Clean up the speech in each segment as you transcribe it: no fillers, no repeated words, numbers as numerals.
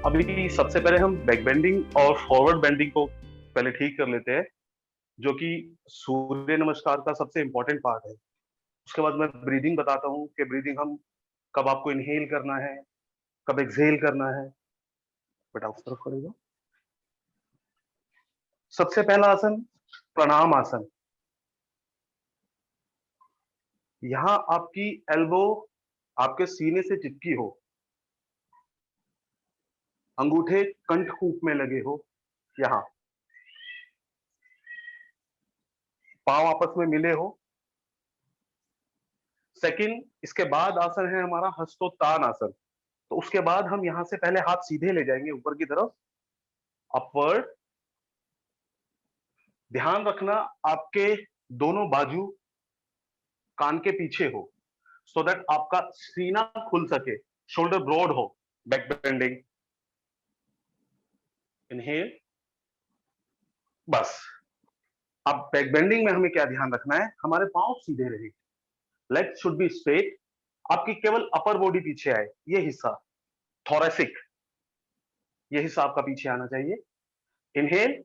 अभी सबसे पहले हम बैक बेंडिंग और फॉरवर्ड बेंडिंग को पहले ठीक कर लेते हैं, जो कि सूर्य नमस्कार का सबसे इंपॉर्टेंट पार्ट है। उसके बाद मैं ब्रीदिंग बताता हूँ कि ब्रीदिंग हम कब आपको इनहेल करना है, कब एक्सहेल करना है। बेटा उस तरफ करेगा। सबसे पहला आसन प्रणाम आसन। यहाँ आपकी एल्बो आपके सीने से चिपकी हो, अंगूठे कंठकूप में लगे हो, यहाँ पांव आपस में मिले हो। सेकंड, इसके बाद आसन है हमारा हस्तोत्तान आसन। तो उसके बाद हम यहां से पहले हाथ सीधे ले जाएंगे ऊपर की तरफ, अपवर्ड। ध्यान रखना आपके दोनों बाजू कान के पीछे हो, सो दैट आपका सीना खुल सके, शोल्डर ब्रॉड हो। Back bending, inhale. बस। अब बैक बेंडिंग में हमें क्या ध्यान रखना है, हमारे पांव सीधे रहे, लेग शुड बी स्ट्रेट। आपकी केवल अपर बॉडी पीछे आए, ये हिस्सा थोरेसिक, ये हिस्सा आपका पीछे आना चाहिए। इनहेल,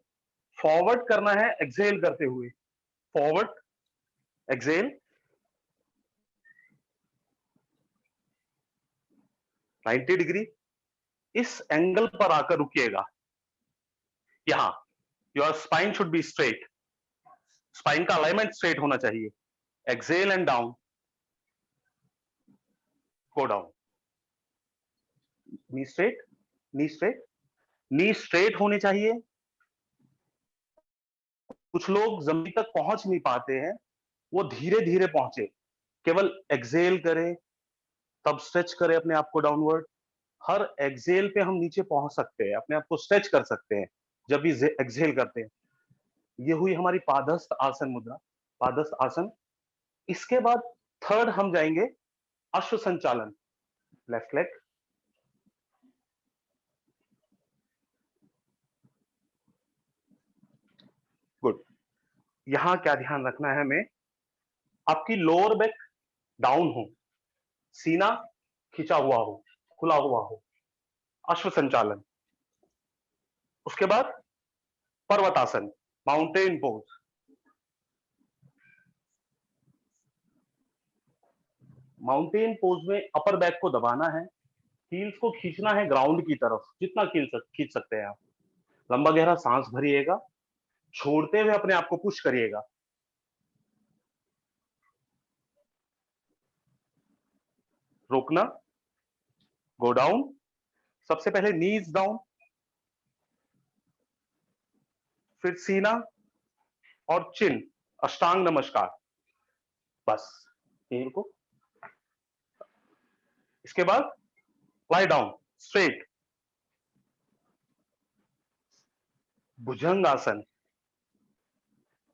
फॉरवर्ड करना है एक्सहेल करते हुए, फॉरवर्ड, एक्सहेल, 90 डिग्री। इस एंगल पर आकर रुकिएगा, यहां your spine should be straight, spine का अलाइनमेंट स्ट्रेट होना चाहिए। Exhale and down, go down. Knee straight, knee straight, knee straight होनी चाहिए। कुछ लोग जमीन तक पहुंच नहीं पाते हैं, वो धीरे धीरे पहुंचे, केवल एक्सहेल करें, तब स्ट्रेच करें अपने आप को डाउनवर्ड। हर एक्सहेल पे हम नीचे पहुंच सकते हैं, अपने आप को स्ट्रेच कर सकते हैं जब भी एक्सहेल करते हैं। ये हुई हमारी पादस्थ आसन मुद्रा, पादस्थ आसन। इसके बाद थर्ड हम जाएंगे अश्व संचालन, लेफ्ट लेग, गुड। यहां क्या ध्यान रखना है हमें, आपकी लोअर बैक डाउन हो, सीना खिंचा हुआ हो, खुला हुआ हो, अश्व संचालन। उसके बाद पर्वतासन, माउंटेन पोज। माउंटेन पोज में अपर बैक को दबाना है, हील्स को खींचना है ग्राउंड की तरफ, जितना खींच सकते हैं आप। लंबा गहरा सांस भरिएगा, छोड़ते हुए अपने आप को पुश करिएगा। रोकना, गो डाउन। सबसे पहले नीज डाउन, फिर सीना और चिन, अष्टांग नमस्कार। बस यहीं रुको। इसके बाद लाई डाउन स्ट्रेट, भुजंग आसन।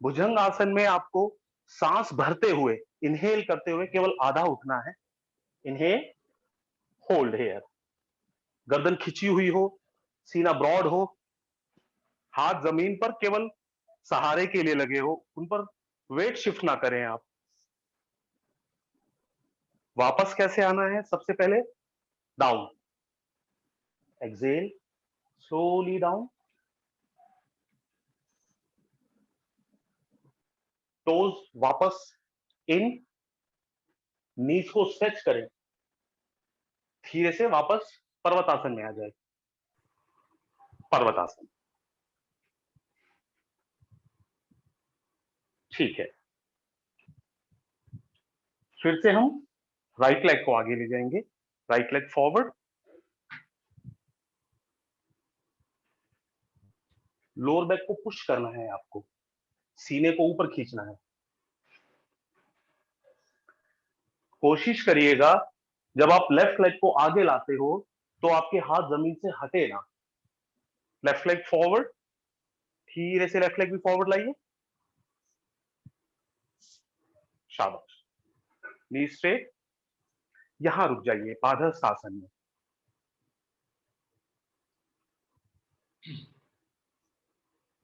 भुजंग आसन में आपको सांस भरते हुए, इनहेल करते हुए केवल आधा उठना है। इनहेल, होल्ड हेयर, गर्दन खिंची हुई हो, सीना ब्रॉड हो, हाथ जमीन पर केवल सहारे के लिए लगे हो, उन पर वेट शिफ्ट ना करें आप। वापस कैसे आना है, सबसे पहले down, exhale, slowly down, toes वापस इन, नीज को स्ट्रेच करें, धीरे से वापस पर्वतासन में आ जाए। पर्वतासन, ठीक है। फिर से हम राइट लेग को आगे ले जाएंगे, right leg forward, lower back को पुश करना है आपको, सीने को ऊपर खींचना है। कोशिश करिएगा जब आप लेफ्ट लेग को आगे लाते हो तो आपके हाथ जमीन से हटे ना। लेफ्ट लेग फॉरवर्ड, धीरे से लेफ्ट लेग भी फॉरवर्ड लाइए, शाबाश। नी स्ट्रेट, यहां रुक जाइए पादहस्त आसन में।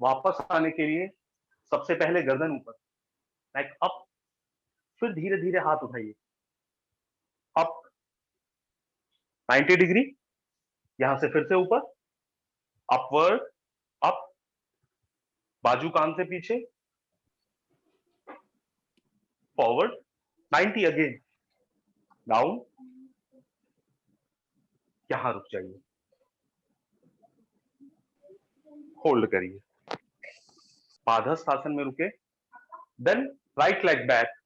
वापस आने के लिए सबसे पहले गर्दन ऊपर, नेक अप, फिर धीरे धीरे हाथ उठाइए, अप 90 डिग्री, यहां से फिर से ऊपर, अपवर्ड, अप, बाजू कान से पीछे, फॉरवर्ड, 90 अगेन, डाउन, यहां रुक जाइए, होल्ड करिए, पादहस्त आसन में रुके, देन राइट लेग बैक,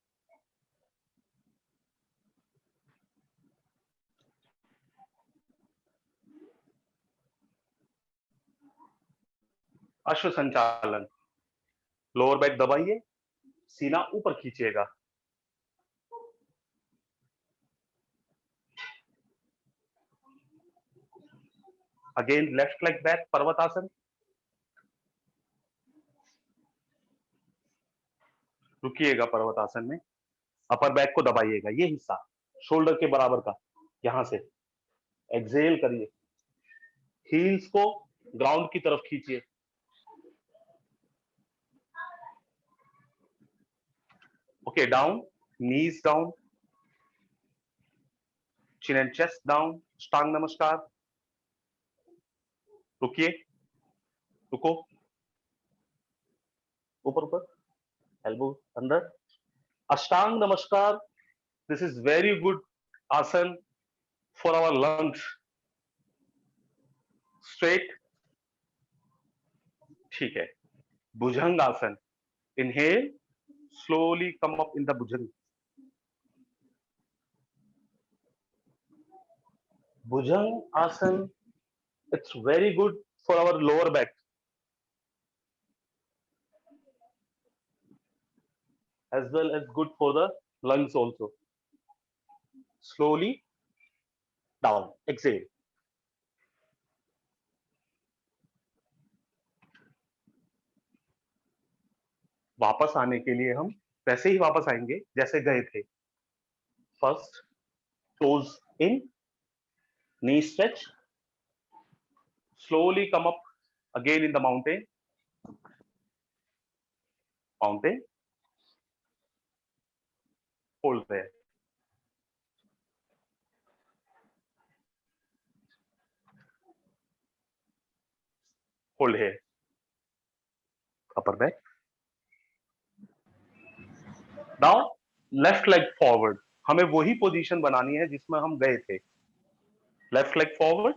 अश्व संचालन, लोअर बैक दबाइए, सीना ऊपर खींचिएगा, अगेन लेफ्ट लेग बैक, पर्वतासन, रुकिएगा पर्वतासन में, अपर बैक को दबाइएगा, ये हिस्सा शोल्डर के बराबर का, यहां से एक्सेल करिए, हील्स को ग्राउंड की तरफ खींचिए, okay, down, knees down, chin and chest down, Ashtanga Namaskar, रुकिए, रुको, ऊपर ऊपर, एल्बो अंदर, अष्टांग नमस्कार, दिस इज वेरी गुड आसन फॉर आवर लंग्स, स्ट्रेट, ठीक है, भुजंग आसन, inhale, slowly come up in the bhujang, bhujang asan, it's very good for our lower back as well as good for the lungs also, slowly down, exhale, वापस आने के लिए हम वैसे ही वापस आएंगे जैसे गए थे, first toes in, knee stretch, slowly come up again in the mountain, mountain, hold there, hold here, upper back, now left leg forward, हमें वही पोजीशन बनानी है जिसमें हम गए थे, लेफ्ट लेग फॉरवर्ड,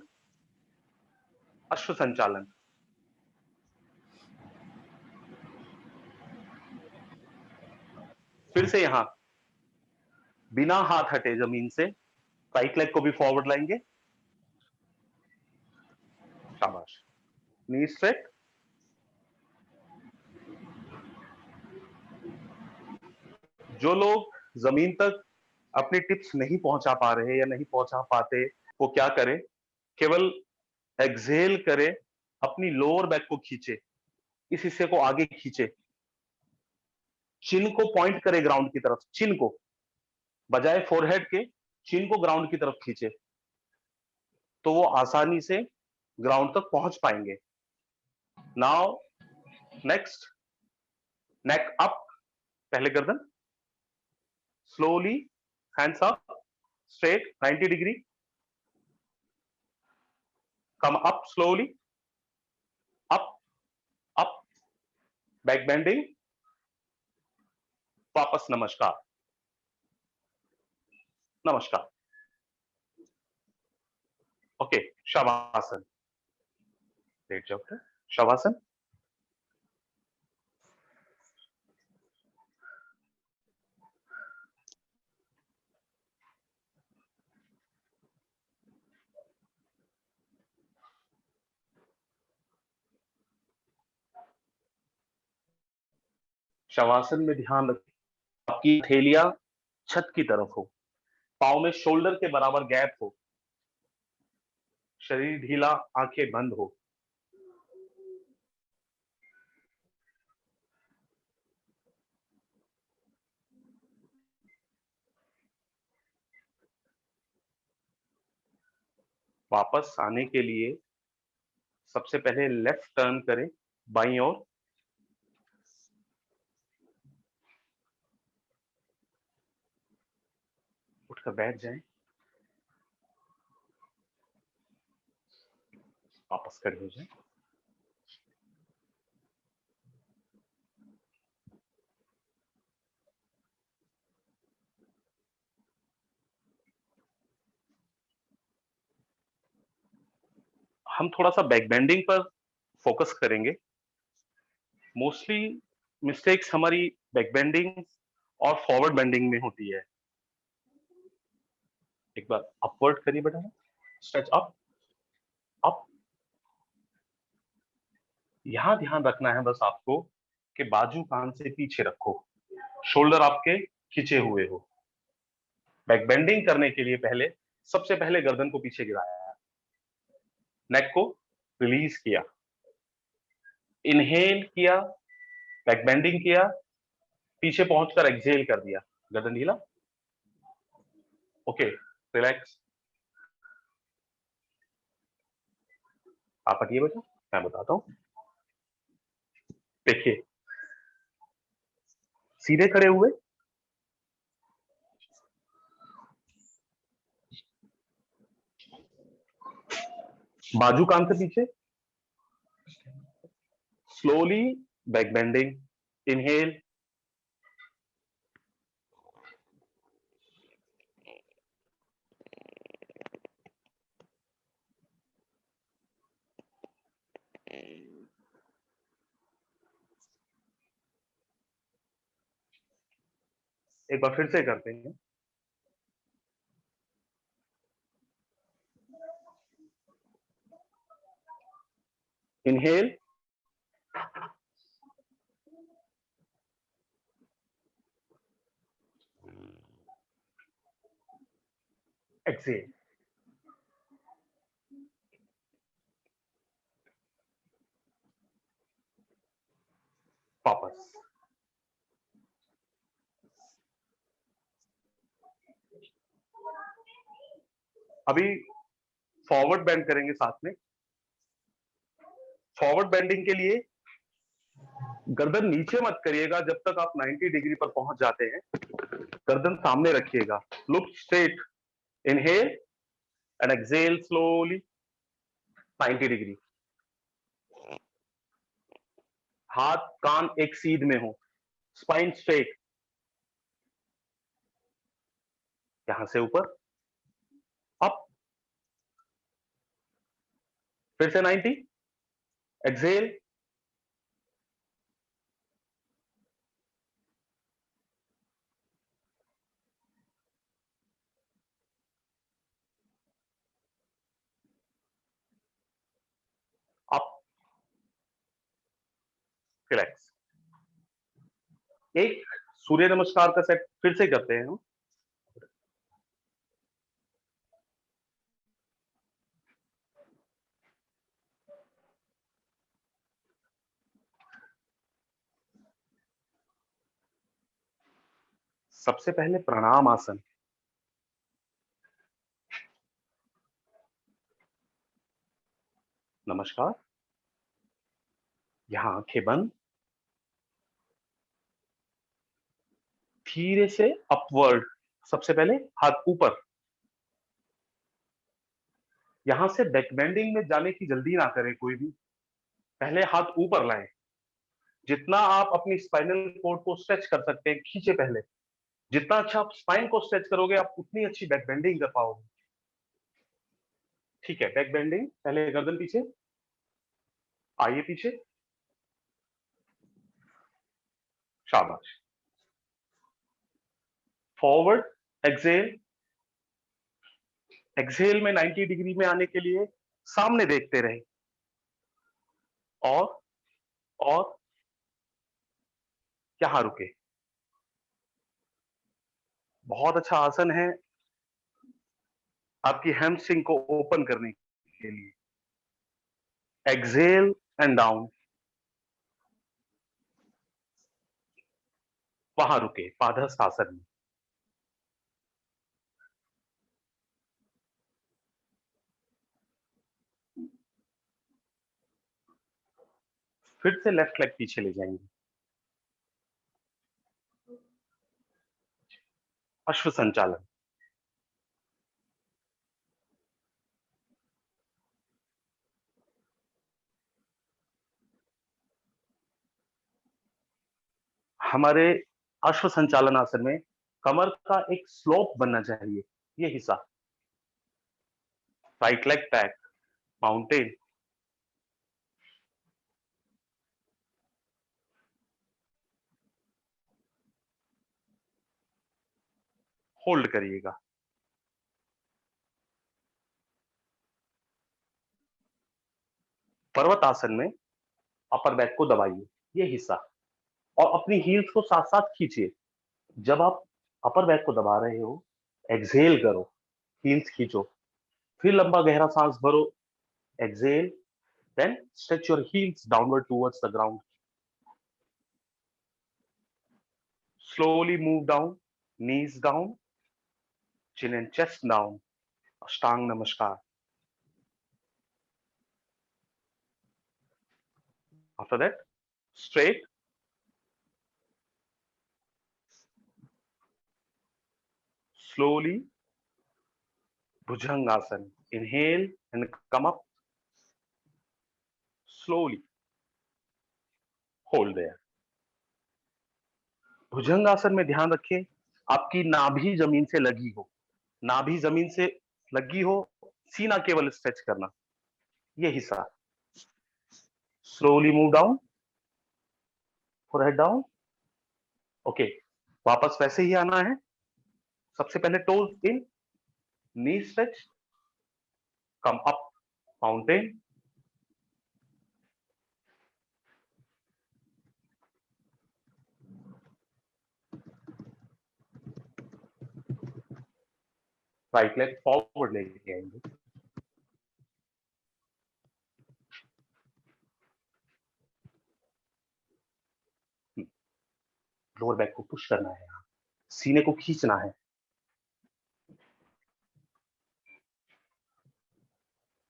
अश्व संचालन, फिर से यहां बिना हाथ हटे जमीन से राइट लेग को भी फॉरवर्ड लाएंगे, शाबाश, नी स्ट्रेट, जो लोग जमीन तक अपनी टिप्स नहीं पहुंचा पा रहे या नहीं पहुंचा पाते, वो क्या करें, केवल एक्सहेल करें, अपनी लोअर बैक को खींचे, इस हिस्से को आगे खींचे, चिन को पॉइंट करे ग्राउंड की तरफ, चिन को बजाय फोरहेड के चिन को ग्राउंड की तरफ खींचे, तो वो आसानी से ग्राउंड तक पहुंच पाएंगे। नाउ नेक्स्ट, नेक अप, पहले गर्दन, slowly hands up, straight 90 degree, come up slowly, up up, back bending, वापस नमस्कार, नमस्कार, ओके, शवासन, लेट जाओ, शवासन, शवासन में ध्यान रखें आपकी हथेलियां छत की तरफ हो, पाँव में शोल्डर के बराबर गैप हो, शरीर ढीला, आंखें बंद हो, वापस आने के लिए सबसे पहले लेफ्ट टर्न करें बाईं ओर, उठकर बैठ जाएं, वापस खड़े हो जाएं, हम थोड़ा सा बैक बेंडिंग पर फोकस करेंगे। मोस्टली मिस्टेक्स हमारी बैक बेंडिंग और फॉरवर्ड बेंडिंग में होती है। एक बार अपवर्ड करिए बेटा, स्ट्रेच अप अप। यहां ध्यान रखना है बस आपको कि बाजू कान से पीछे रखो, शोल्डर आपके खींचे हुए हो। बैक बेंडिंग करने के लिए सबसे पहले गर्दन को पीछे गिराया, नेक को रिलीज किया, इनहेल किया, बैक बेंडिंग किया, पीछे पहुंचकर एक्सहेल कर दिया, गर्दन ढीला। Okay, relax. आप हटिए बेटा, मैं बताता हूं। देखिए, सीधे खड़े हुए, बाजू कान से पीछे, स्लोली बैक बेंडिंग, इनहेल, एक बार फिर से करते हैं। Inhale, exhale. वापस। अभी फॉरवर्ड बेंड करेंगे साथ में। फॉरवर्ड बेंडिंग के लिए गर्दन नीचे मत करिएगा जब तक आप 90 डिग्री पर पहुंच जाते हैं। गर्दन सामने रखिएगा, look straight, inhale and exhale slowly 90 degree. हाथ कान एक सीध में हो, स्पाइन स्ट्रेट, यहां से ऊपर अप, फिर से 90, एक्सहेल, अप, रिलैक्स। एक सूर्य नमस्कार का सेट फिर से करते हैं हम। सबसे पहले प्रणाम आसन। नमस्कार, यहां आंखें बंद, धीरे से अपवर्ड। सबसे पहले हाथ ऊपर, यहां से बैक बेंडिंग में जाने की जल्दी ना करें कोई भी, पहले हाथ ऊपर लाएं। जितना आप अपनी स्पाइनल कोड को स्ट्रेच कर सकते हैं खींचे पहले। जितना अच्छा आप स्पाइन को स्ट्रेच करोगे आप उतनी अच्छी बैक बेंडिंग कर पाओगे। ठीक है, बैक बेंडिंग, पहले गर्दन पीछे, आइए पीछे, शाबाश। फॉरवर्ड, एक्सहेल, एक्सहेल में 90 डिग्री में आने के लिए सामने देखते रहे, और और यहां रुके। बहुत अच्छा आसन है आपकी हैमस्ट्रिंग को ओपन करने के लिए। एक्सहेल एंड डाउन, वहां रुके पादहस्त आसन में। फिर से लेफ्ट लेग पीछे ले जाएंगे, अश्व संचालन। हमारे अश्व संचालन आसन में कमर का एक स्लोप बनना चाहिए, ये हिस्सा। Right leg back, mountain, hold करिएगा। पर्वत आसन में अपर बैक को दबाइए, ये हिस्सा, और अपनी हील्स को साथ साथ खींचिए। जब आप अपर बैक को दबा रहे हो, एक्सहेल करो, हील्स खींचो, फिर लंबा गहरा सांस भरो, exhale, then stretch your heels downward towards the ground. Slowly move down, knees down, chin and chest down, Ashtang Namaskar. After that, straight, slowly, Bhujangasana. Inhale and come up, slowly, hold there. भुजंगासन में ध्यान रखें आपकी नाभि जमीन से लगी हो, नाभि जमीन से लगी हो, सीना केवल स्ट्रेच करना, ये हिस्सा। Slowly move down, forehead down, okay. वापस वैसे ही आना है। सबसे पहले toes in, knee stretch, come up, mountain, right leg forward लेके आएंगे, लोअर बैक को पुश करना है, सीने को खींचना है।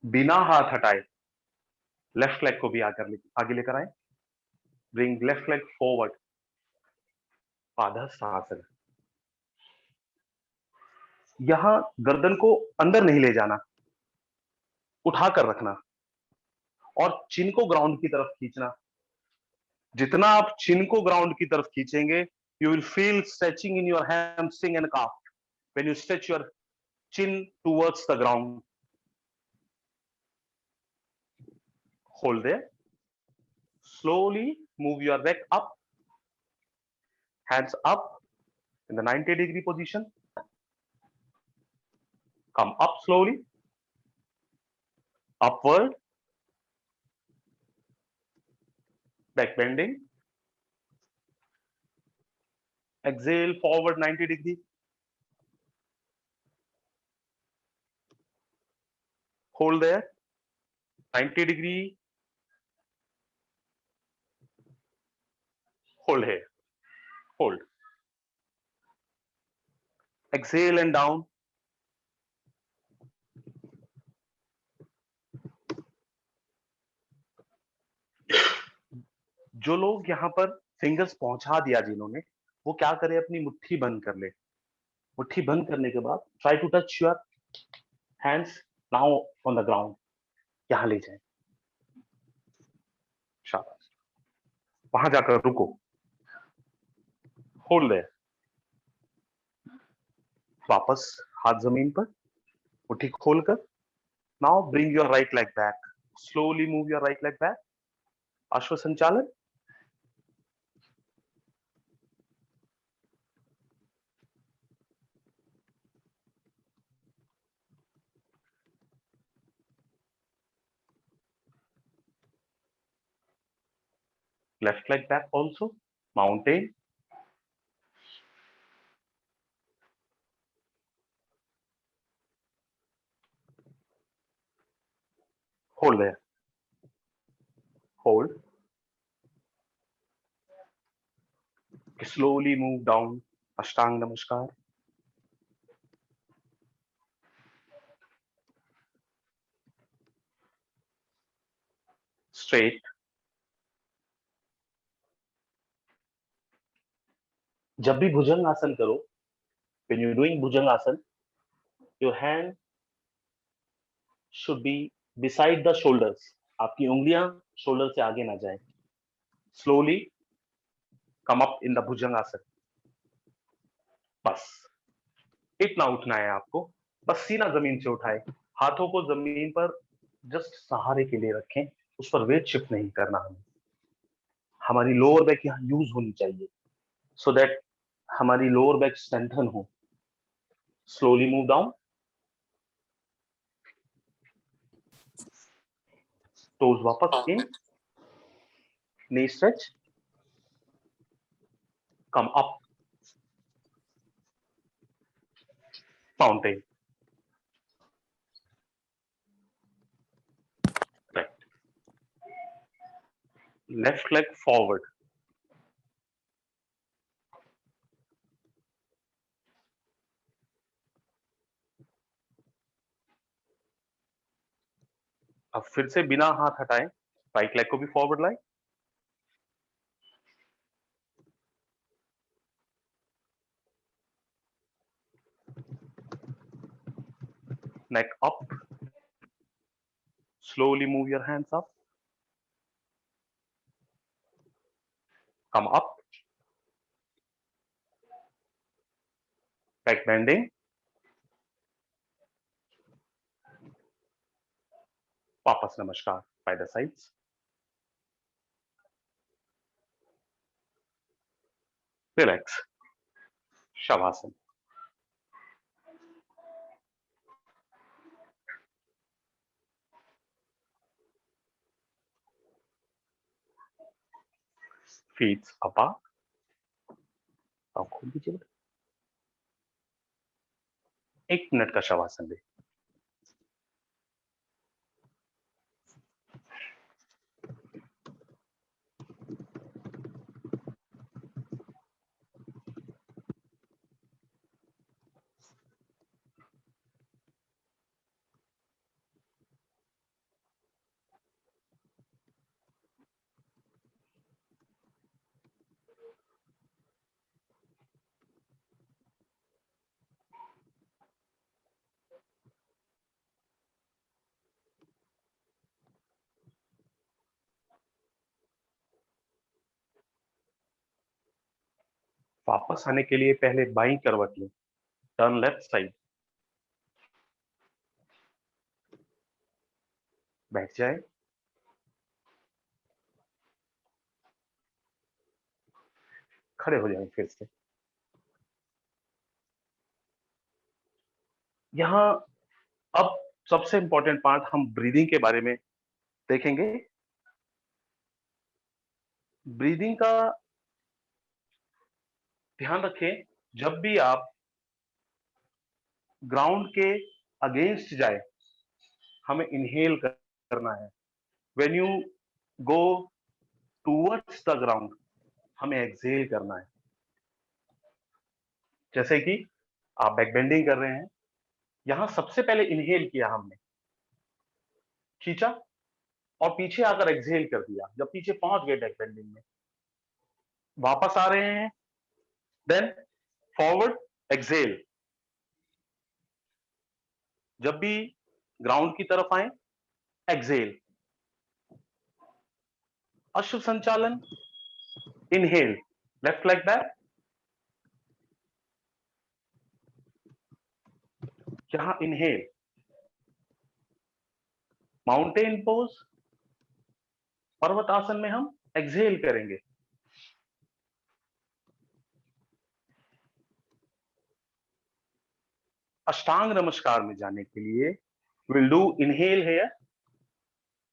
बिना हाथ हटाए लेफ्ट लेग को भी आगे लेकर आए, bring left leg forward, padahastasana. यहां गर्दन को अंदर नहीं ले जाना, उठाकर रखना और चिन को ग्राउंड की तरफ खींचना। जितना आप चिन को ग्राउंड की तरफ खींचेंगे, you will feel stretching in your hamstring and calf when you stretch your chin towards the ground. Hold there. Slowly move your neck up, hands up in the 90-degree position. Come up slowly, upward, back bending. Exhale, forward 90-degree. Hold there, 90-degree. Hold here, hold. Exhale and down. जो लोग यहाँ पर fingers पहुंचा दिया जिन्होंने, वो क्या करें, अपनी मुट्ठी बंद कर ले। मुट्ठी बंद करने के बाद try to touch your hands now on the ground, यहां ले जाए, शाबाश। वहां जाकर रुको, होल्ड देयर, वापस हाथ जमीन पर, मुट्ठी खोलकर, now bring your right leg back, slowly move your right leg back, अश्व संचालन। Left leg back also, mountain. Hold there. Hold. Slowly move down, Ashtang Namaskar. Straight. जब भी भुजंग आसन करो, when you're doing भुजंग आसन, your hand should be beside the shoulders. आपकी उंगलियां shoulder से आगे ना जाए। Slowly come up in the भुजंग आसन. बस इतना उठना है आपको, बस सीना जमीन से उठाए, हाथों को जमीन पर जस्ट सहारे के लिए रखें, उस पर वेट शिफ्ट नहीं करना हमें। हमारी लोअर बैक यहाँ यूज होनी चाहिए, सो दैट हमारी लोअर बैक स्ट्रेंथन हो। slowly move down, toes वापस in, knee stretch, come up, mountain. Right. Left leg forward. अब फिर से बिना हाथ हटाए राइट लेग को भी फॉरवर्ड लाए, neck up, slowly move your hands up, come up, back bending, वापस नमस्कार by the sides, relax, shavasana. Feet apart, पाँव खोल दीजिए, 1 मिनट का शवासन ले. वापस आने के लिए पहले बाईं करवट लें, टर्न लेफ्ट साइड, बैठ जाए, खड़े हो जाएं फिर से. यहां अब सबसे इंपॉर्टेंट पार्ट हम ब्रीदिंग के बारे में देखेंगे. ब्रीदिंग का ध्यान रखें, जब भी आप ग्राउंड के अगेंस्ट जाए हमें इनहेल करना है. When you go towards the ground हमें एक्सहेल करना है. जैसे कि आप बैक बेंडिंग कर रहे हैं, यहां सबसे पहले इनहेल किया हमने, खींचा और पीछे आकर एक्सहेल कर दिया. जब पीछे पहुंच गए बैक बेंडिंग में, वापस आ रहे हैं, देन फॉरवर्ड एक्सहेल. जब भी ग्राउंड की तरफ आए एक्सहेल. अश्व संचालन, इनहेल, लेफ्ट लेग बैक, यहां इनहेल, माउंटेन पोज, पर्वत आसन में हम एक्सहेल करेंगे. अष्टांग नमस्कार में जाने के लिए will do inhale here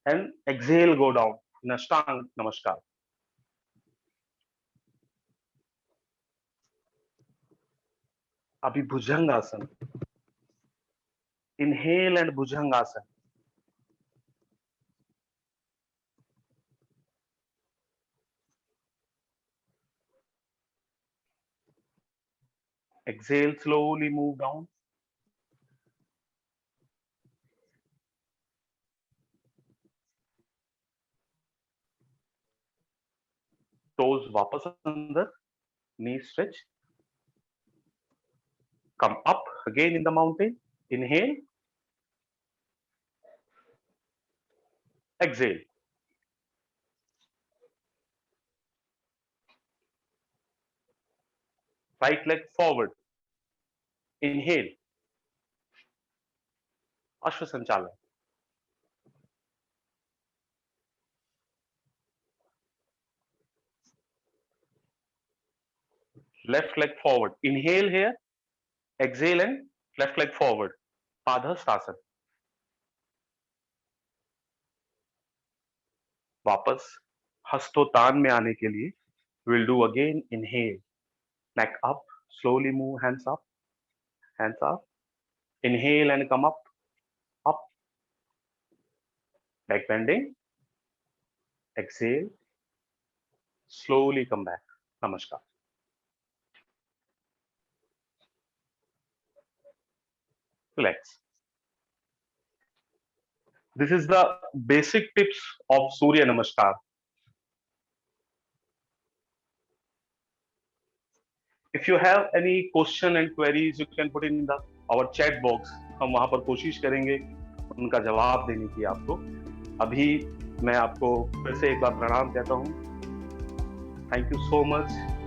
and exhale go down in अष्टांग नमस्कार. अभी भुजंग आसन, इनहेल एंड भुजंग आसन. Exhale, slowly move down. Toes वापस अंदर, knee stretch. Come up again in the mountain. Inhale. Exhale. Right leg forward. Inhale. अश्व संचालन. Left leg forward. Inhale here. Exhale and left leg forward, padahastasana. वापस हस्तोतान में आने के लिए will do again inhale, neck up, slowly move hands up, inhale and come up, back bending, exhale, slowly come back. Namaskar. Relax. This is the basic tips of Surya Namaskar. If you have any question and queries, you can put in the our chat box. हम वहां पर कोशिश करेंगे उनका जवाब देने की आपको। अभी मैं आपको फिर से एक बार प्रणाम कहता हूँ। Thank you so much.